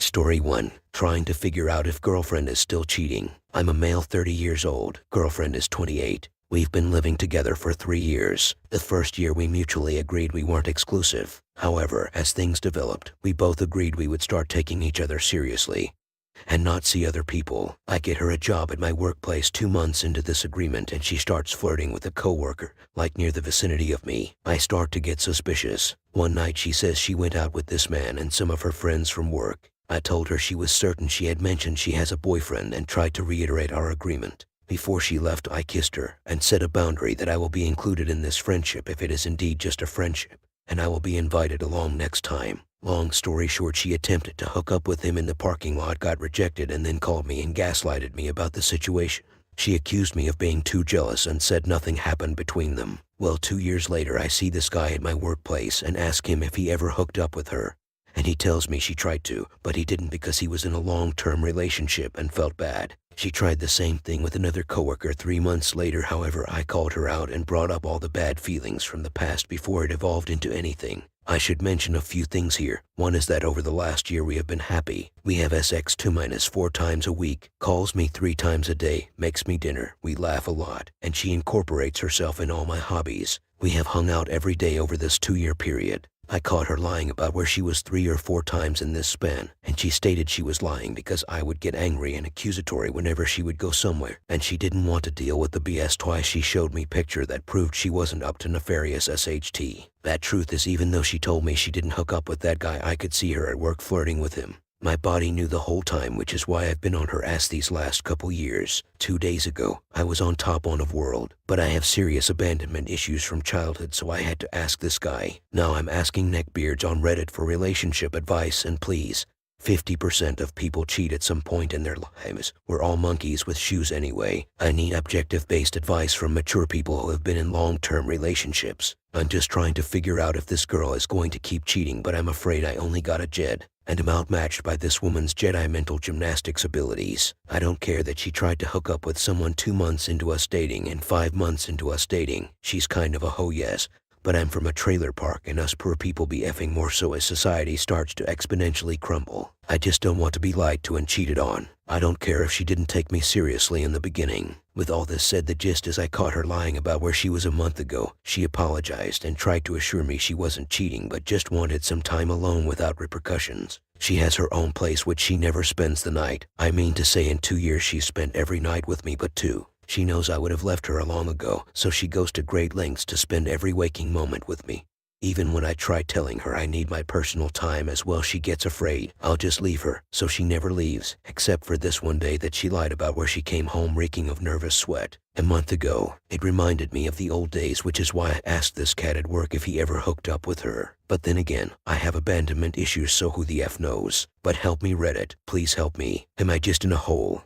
Story 1. Trying to figure out if girlfriend is still cheating. I'm a male 30 years old. Girlfriend is 28. We've been living together for 3 years. The first year we mutually agreed we weren't exclusive. However, as things developed, we both agreed we would start taking each other seriously and not see other people. I get her a job at my workplace 2 months into this agreement and she starts flirting with a coworker, like near the vicinity of me. I start to get suspicious. One night she says she went out with this man and some of her friends from work. I told her she was certain she had mentioned she has a boyfriend and tried to reiterate our agreement. Before she left, I kissed her and set a boundary that I will be included in this friendship if it is indeed just a friendship, and I will be invited along next time. Long story short, she attempted to hook up with him in the parking lot, got rejected, and then called me and gaslighted me about the situation. She accused me of being too jealous and said nothing happened between them. Well, 2 years later, I see this guy at my workplace and ask him if he ever hooked up with her. And he tells me she tried to, but he didn't because he was in a long-term relationship and felt bad. She tried the same thing with another coworker 3 months later. However, I called her out and brought up all the bad feelings from the past before it evolved into anything. I should mention a few things here. One is that over the last year we have been happy. We have sex 2-4 times a week, calls me 3 times a day, makes me dinner, we laugh a lot, and she incorporates herself in all my hobbies. We have hung out every day over this 2-year period. I caught her lying about where she was 3 or 4 times in this span, and she stated she was lying because I would get angry and accusatory whenever she would go somewhere, and she didn't want to deal with the BS. Twice she showed me picture that proved she wasn't up to nefarious SHT. That truth is, even though she told me she didn't hook up with that guy, I could see her at work flirting with him. My body knew the whole time, which is why I've been on her ass these last couple years. 2 days ago, I was on top on of world, but I have serious abandonment issues from childhood, so I had to ask this guy. Now I'm asking neckbeards on Reddit for relationship advice, and please, 50% of people cheat at some point in their lives. We're all monkeys with shoes anyway. I need objective-based advice from mature people who have been in long-term relationships. I'm just trying to figure out if this girl is going to keep cheating, but I'm afraid I only got a Jed, and am outmatched by this woman's Jedi mental gymnastics abilities. I don't care that she tried to hook up with someone 2 months into us dating and 5 months into us dating. She's kind of a hoe, yes, but I'm from a trailer park and us poor people be effing more so as society starts to exponentially crumble. I just don't want to be lied to and cheated on. I don't care if she didn't take me seriously in the beginning. With all this said, the gist is I caught her lying about where she was a month ago. She apologized and tried to assure me she wasn't cheating but just wanted some time alone without repercussions. She has her own place which she never spends the night. I mean to say in 2 years she's spent every night with me but 2. She knows I would have left her long ago, so she goes to great lengths to spend every waking moment with me. Even when I try telling her I need my personal time as well, she gets afraid I'll just leave her, so she never leaves, except for this one day that she lied about where she came home reeking of nervous sweat. A month ago, it reminded me of the old days, which is why I asked this cat at work if he ever hooked up with her. But then again, I have abandonment issues, so who the F knows? But help me, Reddit, please help me. Am I just in a hole?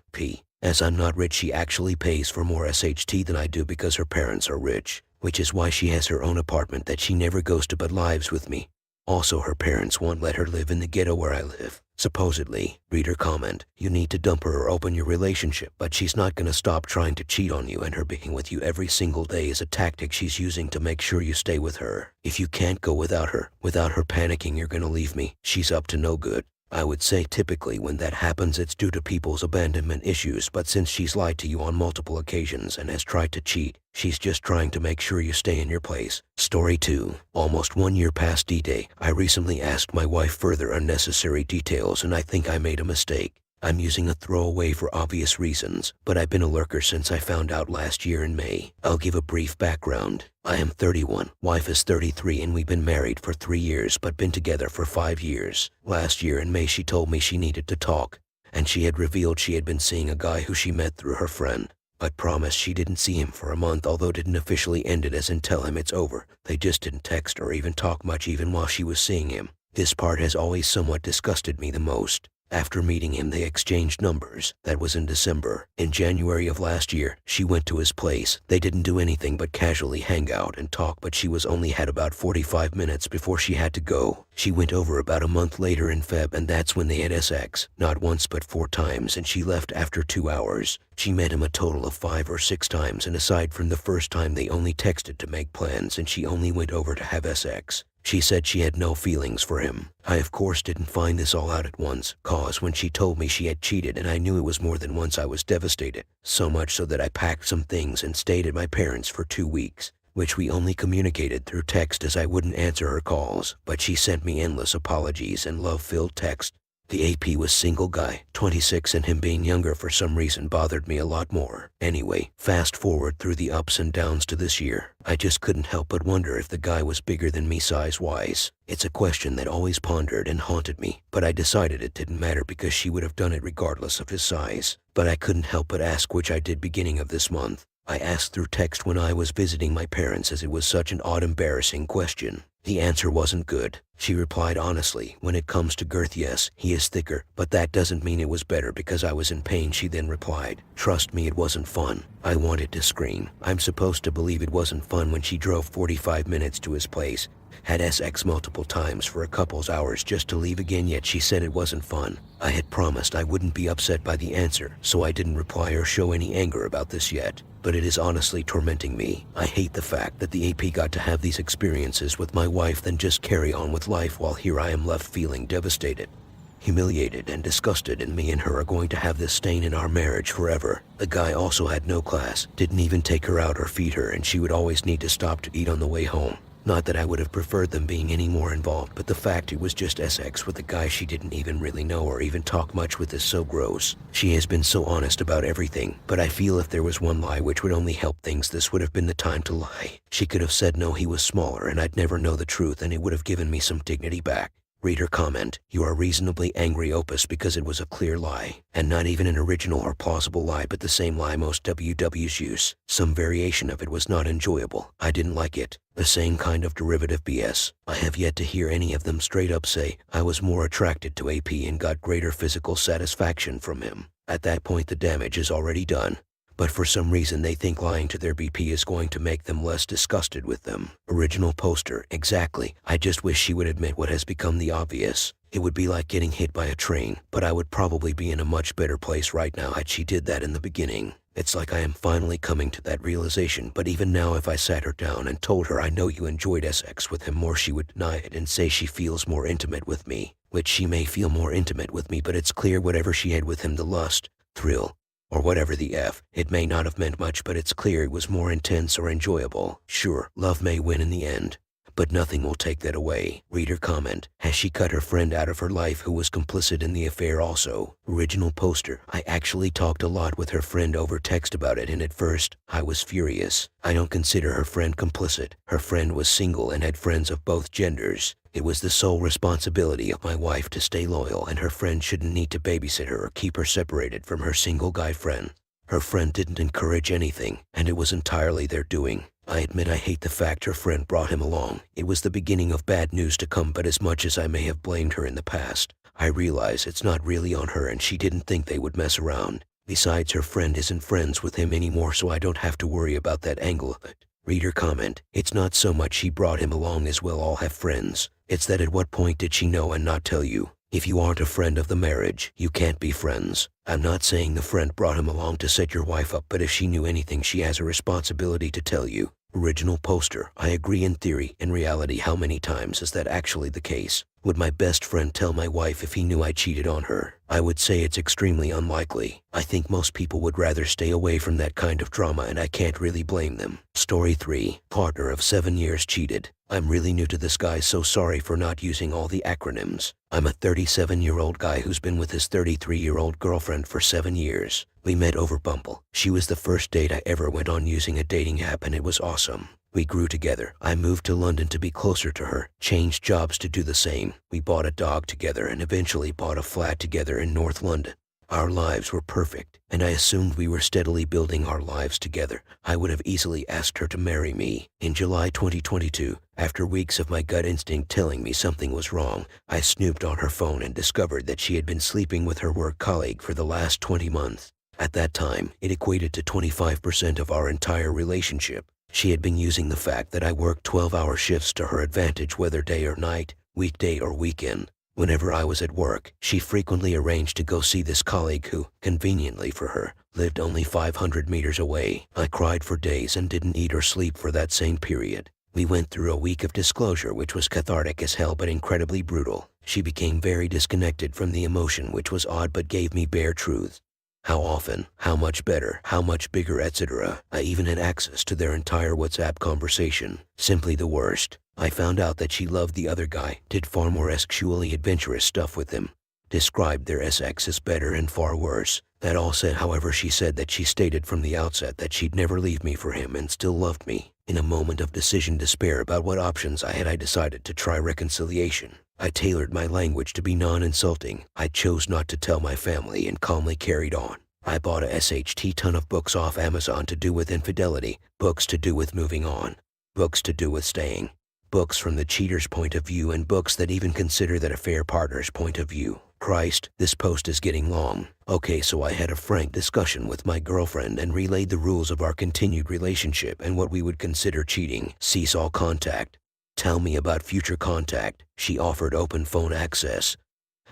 As I'm not rich, she actually pays for more SHT than I do because her parents are rich, which is why she has her own apartment that she never goes to but lives with me. Also, her parents won't let her live in the ghetto where I live. Supposedly, reader comment, you need to dump her or open your relationship, but she's not gonna stop trying to cheat on you, and her being with you every single day is a tactic she's using to make sure you stay with her. If you can't go without her panicking you're gonna leave me, she's up to no good. I would say typically when that happens it's due to people's abandonment issues, but since she's lied to you on multiple occasions and has tried to cheat, she's just trying to make sure you stay in your place. Story 2. Almost 1 year past D-Day, I recently asked my wife further unnecessary details and I think I made a mistake. I'm using a throwaway for obvious reasons, but I've been a lurker since I found out last year in May. I'll give a brief background. I am 31, wife is 33, and we've been married for 3 years but been together for 5 years. Last year in May she told me she needed to talk, and she had revealed she had been seeing a guy who she met through her friend, but promised she didn't see him for a month, although didn't officially end it as in tell him it's over. They just didn't text or even talk much even while she was seeing him. This part has always somewhat disgusted me the most. After meeting him, they exchanged numbers. That was in December. In January of last year, she went to his place. They didn't do anything but casually hang out and talk, but she was only had about 45 minutes before she had to go. She went over about a month later in Feb, and that's when they had sex. Not once but 4 times, and she left after 2 hours. She met him a total of 5 or 6 times, and aside from the first time they only texted to make plans, and she only went over to have sex. She said she had no feelings for him. I of course didn't find this all out at once, cause when she told me she had cheated and I knew it was more than once, I was devastated. So much so that I packed some things and stayed at my parents' for 2 weeks, which we only communicated through text as I wouldn't answer her calls, but she sent me endless apologies and love-filled texts. The AP was single guy, 26, and him being younger for some reason bothered me a lot more. Anyway, fast forward through the ups and downs to this year. I just couldn't help but wonder if the guy was bigger than me size-wise. It's a question that always pondered and haunted me, but I decided it didn't matter because she would have done it regardless of his size. But I couldn't help but ask, which I did beginning of this month. I asked through text when I was visiting my parents, as it was such an odd, embarrassing question. The answer wasn't good. She replied honestly, when it comes to girth, yes, he is thicker, but that doesn't mean it was better because I was in pain. She then replied, trust me, it wasn't fun. I wanted to scream. I'm supposed to believe it wasn't fun when she drove 45 minutes to his place, had sex multiple times for a couple hours just to leave again, yet she said it wasn't fun. I had promised I wouldn't be upset by the answer, so I didn't reply or show any anger about this yet. But it is honestly tormenting me. I hate the fact that the AP got to have these experiences with my wife, then just carry on with life, while here I am left feeling devastated, humiliated, and disgusted, and me and her are going to have this stain in our marriage forever. The guy also had no class, didn't even take her out or feed her, and she would always need to stop to eat on the way home. Not that I would have preferred them being any more involved, but the fact it was just sex with a guy she didn't even really know or even talk much with is so gross. She has been so honest about everything, but I feel if there was one lie which would only help things, this would have been the time to lie. She could have said no, he was smaller, and I'd never know the truth, and it would have given me some dignity back. Reader comment, you are reasonably angry, Opus, because it was a clear lie, and not even an original or plausible lie, but the same lie most WWs use. Some variation of it was not enjoyable. I didn't like it. The same kind of derivative BS. I have yet to hear any of them straight up say, I was more attracted to AP and got greater physical satisfaction from him. At that point the damage is already done. But for some reason they think lying to their BP is going to make them less disgusted with them. Original poster, exactly. I just wish she would admit what has become the obvious. It would be like getting hit by a train, but I would probably be in a much better place right now had she did that in the beginning. It's like I am finally coming to that realization, but even now if I sat her down and told her I know you enjoyed sex with him more, she would deny it and say she feels more intimate with me. Which she may feel more intimate with me, but it's clear whatever she had with him, the lust, thrill, or whatever the F, it may not have meant much, but it's clear it was more intense or enjoyable. Sure, love may win in the end, but nothing will take that away. Reader comment, has she cut her friend out of her life who was complicit in the affair also? Original poster, I actually talked a lot with her friend over text about it, and at first, I was furious. I don't consider her friend complicit. Her friend was single and had friends of both genders. It was the sole responsibility of my wife to stay loyal, and her friend shouldn't need to babysit her or keep her separated from her single guy friend. Her friend didn't encourage anything, and it was entirely their doing. I admit I hate the fact her friend brought him along. It was the beginning of bad news to come, but as much as I may have blamed her in the past, I realize it's not really on her and she didn't think they would mess around. Besides, her friend isn't friends with him anymore, so I don't have to worry about that angle of it. Reader comment, it's not so much she brought him along as we'll all have friends. It's that at what point did she know and not tell you? If you aren't a friend of the marriage, you can't be friends. I'm not saying the friend brought him along to set your wife up, but if she knew anything, she has a responsibility to tell you. Original poster, I agree in theory. In reality, how many times is that actually the case? Would my best friend tell my wife if he knew I cheated on her? I would say it's extremely unlikely. I think most people would rather stay away from that kind of drama, and I can't really blame them. Story 3, partner of 7 years cheated. I'm really new to this, guy, so sorry for not using all the acronyms. I'm a 37-year-old guy who's been with his 33-year-old girlfriend for 7 years. We met over Bumble. She was the first date I ever went on using a dating app, and it was awesome. We grew together. I moved to London to be closer to her, changed jobs to do the same. We bought a dog together and eventually bought a flat together in North London. Our lives were perfect, and I assumed we were steadily building our lives together. I would have easily asked her to marry me. In July 2022, after weeks of my gut instinct telling me something was wrong, I snooped on her phone and discovered that she had been sleeping with her work colleague for the last 20 months. At that time, it equated to 25% of our entire relationship. She had been using the fact that I worked 12-hour shifts to her advantage, whether day or night, weekday or weekend. Whenever I was at work, she frequently arranged to go see this colleague who, conveniently for her, lived only 500 meters away. I cried for days and didn't eat or sleep for that same period. We went through a week of disclosure which was cathartic as hell but incredibly brutal. She became very disconnected from the emotion, which was odd but gave me bare truths. How often, how much better, how much bigger, etc. I even had access to their entire WhatsApp conversation. Simply the worst. I found out that she loved the other guy, did far more sexually adventurous stuff with him. Described their sex as better and far worse. That all said, however, she said that she stated from the outset that she'd never leave me for him and still loved me. In a moment of decision despair about what options I decided to try reconciliation. I tailored my language to be non-insulting. I chose not to tell my family and calmly carried on. I bought a ton of books off Amazon to do with infidelity, books to do with moving on, books to do with staying, books from the cheater's point of view, and books that even consider that affair partner's point of view. Christ, this post is getting long. Okay, so I had a frank discussion with my girlfriend and relayed the rules of our continued relationship and what we would consider cheating. Cease all contact. Tell me about future contact. She offered open phone access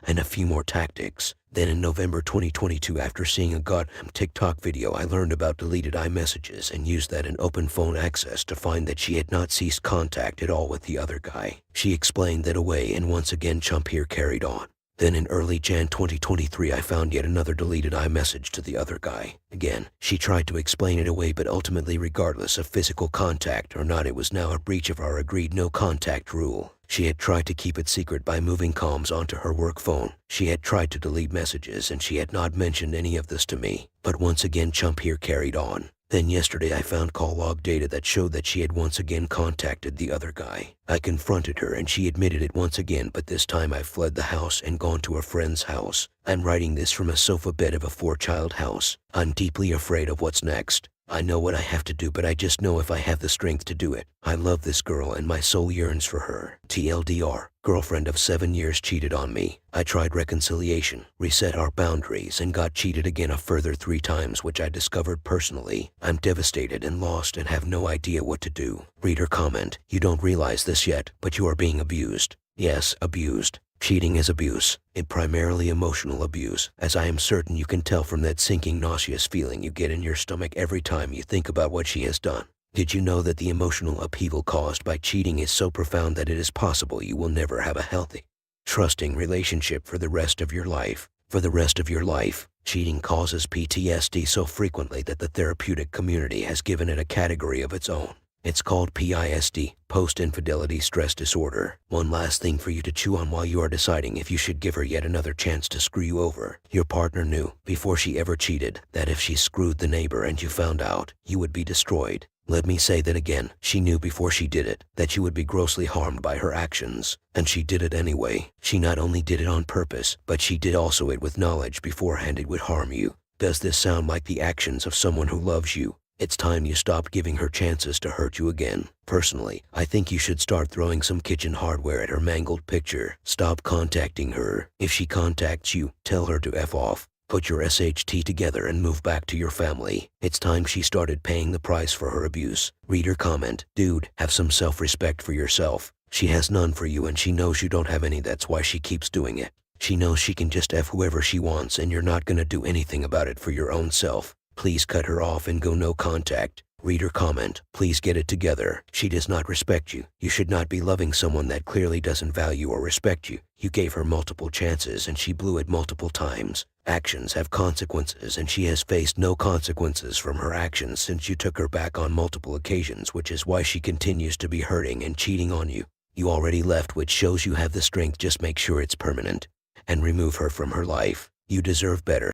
and a few more tactics. Then in November 2022, after seeing a goddamn TikTok video, I learned about deleted iMessages and used that in open phone access to find that she had not ceased contact at all with the other guy. She explained that away, and once again Chump here carried on. Then in early Jan 2023, I found yet another deleted iMessage to the other guy. Again, she tried to explain it away, but ultimately, regardless of physical contact or not, it was now a breach of our agreed no contact rule. She had tried to keep it secret by moving comms onto her work phone. She had tried to delete messages, and she had not mentioned any of this to me. But once again, Chump here carried on. Then yesterday I found call log data that showed that she had once again contacted the other guy. I confronted her and she admitted it once again, but this time I fled the house and gone to a friend's house. I'm writing this from a sofa bed of a 4-child house. I'm deeply afraid of what's next. I know what I have to do, but I just know if I have the strength to do it. I love this girl and my soul yearns for her. TLDR, girlfriend of 7 years cheated on me. I tried reconciliation, reset our boundaries, and got cheated again a further 3 times, which I discovered personally. I'm devastated and lost and have no idea what to do. Reader comment, you don't realize this yet, but you are being abused. Yes, abused. Cheating is abuse, and primarily emotional abuse, as I am certain you can tell from that sinking, nauseous feeling you get in your stomach every time you think about what she has done. Did you know that the emotional upheaval caused by cheating is so profound that it is possible you will never have a healthy, trusting relationship for the rest of your life? For the rest of your life, cheating causes PTSD so frequently that the therapeutic community has given it a category of its own. It's called PISD, post-infidelity stress disorder. One last thing for you to chew on while you are deciding if you should give her yet another chance to screw you over. Your partner knew, before she ever cheated, that if she screwed the neighbor and you found out, you would be destroyed. Let me say that again. She knew before she did it, that you would be grossly harmed by her actions. And she did it anyway. She not only did it on purpose, but she did also it with knowledge beforehand it would harm you. Does this sound like the actions of someone who loves you? It's time you stopped giving her chances to hurt you again. Personally, I think you should start throwing some kitchen hardware at her mangled picture. Stop contacting her. If she contacts you, tell her to F off. Put your SHT together and move back to your family. It's time she started paying the price for her abuse. Reader comment, dude, have some self-respect for yourself. She has none for you and she knows you don't have any, that's why she keeps doing it. She knows she can just F whoever she wants and you're not gonna do anything about it for your own self. Please cut her off and go no contact. Reader comment, please get it together. She does not respect you. You should not be loving someone that clearly doesn't value or respect you. You gave her multiple chances and she blew it multiple times. Actions have consequences and she has faced no consequences from her actions since you took her back on multiple occasions, which is why she continues to be hurting and cheating on you. You already left, which shows you have the strength. Just make sure it's permanent and remove her from her life. You deserve better.